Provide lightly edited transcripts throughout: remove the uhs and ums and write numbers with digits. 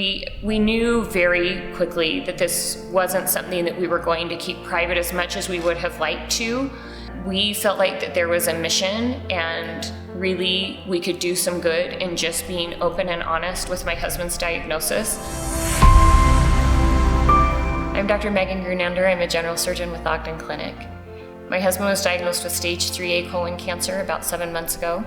We knew very quickly that this wasn't something that we were going to keep private as much as we would have liked to. We felt like that there was a mission and really we could do some good in just being open and honest with my husband's diagnosis. I'm Dr. Megan Grunander. I'm a general surgeon with Ogden Clinic. My husband was diagnosed with stage 3A colon cancer about 7 months ago,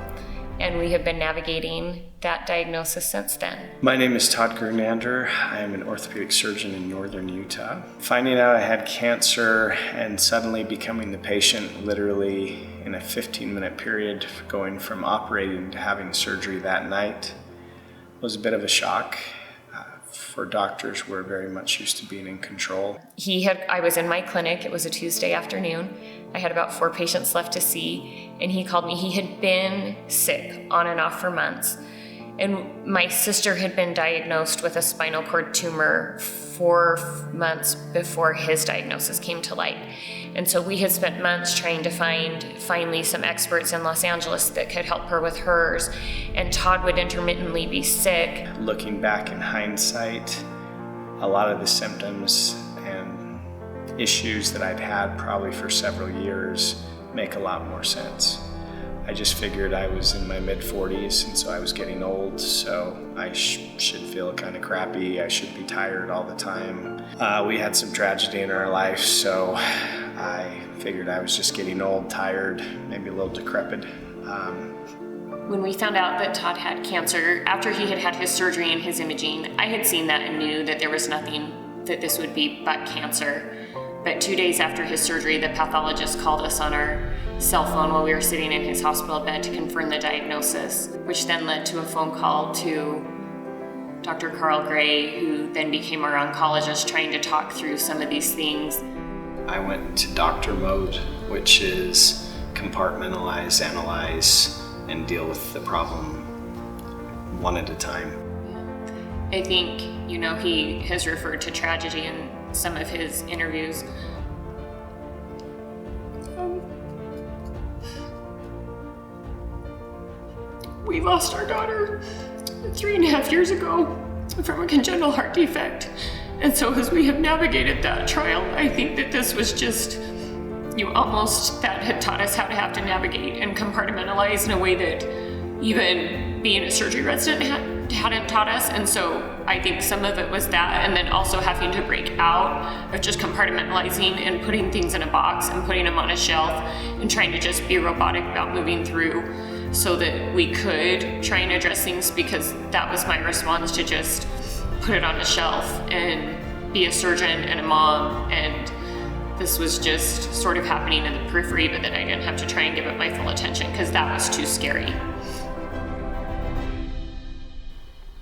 and we have been navigating that diagnosis since then. My name is Todd Grunander. I am an orthopedic surgeon in northern Utah. Finding out I had cancer and suddenly becoming the patient literally in a 15-minute period, going from operating to having surgery that night, was a bit of a shock. For doctors, we're very much used to being in control. I was in my clinic. It was a Tuesday afternoon. I had about 4 patients left to see, and he called me. He had been sick on and off for months. And my sister had been diagnosed with a spinal cord tumor 4 months before his diagnosis came to light. And so we had spent months trying to find finally some experts in Los Angeles that could help her with hers. And Todd would intermittently be sick. Looking back in hindsight, a lot of the symptoms and issues that I'd had probably for several years make a lot more sense. I just figured I was in my mid-40s, and so I was getting old, so I should feel kind of crappy. I should be tired all the time. We had some tragedy in our life, so I figured I was just getting old, tired, maybe a little decrepit. When we found out that Todd had cancer, after he had had his surgery and his imaging, I had seen that and knew that there was nothing that this would be but cancer. But 2 days after his surgery, the pathologist called us on our cell phone while we were sitting in his hospital bed to confirm the diagnosis, which then led to a phone call to Dr. Carl Gray, who then became our oncologist, trying to talk through some of these things. I went to doctor mode, which is compartmentalize, analyze, and deal with the problem one at a time. I think, he has referred to tragedy in some of his interviews. We lost our daughter 3.5 years ago from a congenital heart defect. And so as we have navigated that trial, I think that this was just, that had taught us how to have to navigate and compartmentalize in a way that even being a surgery resident hadn't taught us. And so I think some of it was that, and then also having to break out of just compartmentalizing and putting things in a box and putting them on a shelf and trying to just be robotic about moving through so that we could try and address things, because that was my response, to just put it on a shelf and be a surgeon and a mom. And this was just sort of happening in the periphery, but then I didn't have to try and give it my full attention because that was too scary.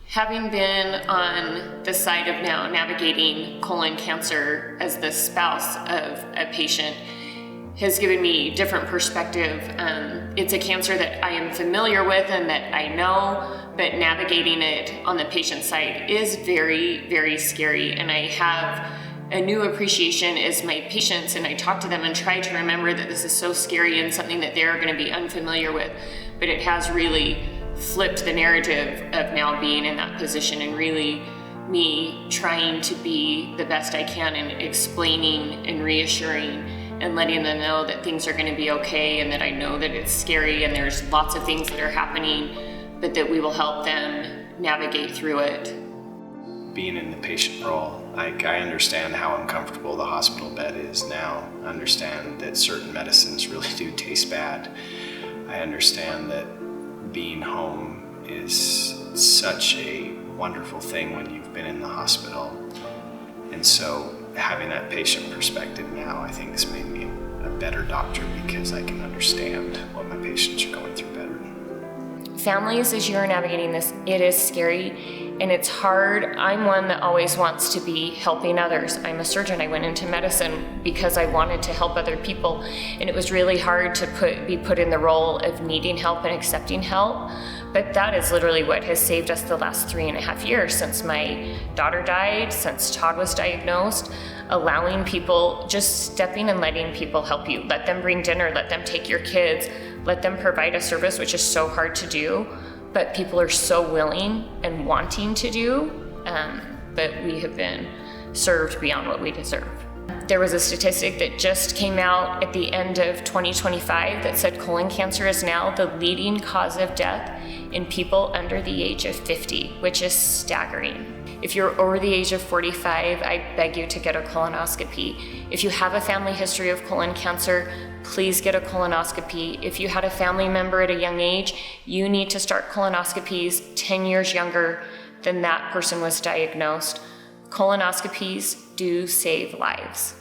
Having been on the side of now navigating colon cancer as the spouse of a patient has given me different perspective. It's a cancer that I am familiar with and that I know, but navigating it on the patient side is very, very scary. And I have a new appreciation as my patients, and I talk to them and try to remember that this is so scary and something that they're going to be unfamiliar with. But it has really flipped the narrative of now being in that position, and really me trying to be the best I can and explaining and reassuring and letting them know that things are going to be okay, and that I know that it's scary and there's lots of things that are happening, but that we will help them navigate through it. Being in the patient role, I understand how uncomfortable the hospital bed is now. I understand that certain medicines really do taste bad. I understand that being home is such a wonderful thing when you've been in the hospital. And so having that patient perspective now, I think, has made me a better doctor, because I can understand what my patients are going through better. Families, as you're navigating this, it is scary and it's hard. I'm one that always wants to be helping others. I'm a surgeon. I went into medicine because I wanted to help other people, and it was really hard to be put in the role of needing help and accepting help. But that is literally what has saved us the last 3.5 years since my daughter died, since Todd was diagnosed. Allowing people, just stepping and letting people help you. Let them bring dinner, let them take your kids, let them provide a service, which is so hard to do, but people are so willing and wanting to do. but we have been served beyond what we deserve. There was a statistic that just came out at the end of 2025 that said colon cancer is now the leading cause of death in people under the age of 50, which is staggering. If you're over the age of 45, I beg you to get a colonoscopy. If you have a family history of colon cancer, please get a colonoscopy. If you had a family member at a young age, you need to start colonoscopies 10 years younger than that person was diagnosed. Colonoscopies do save lives.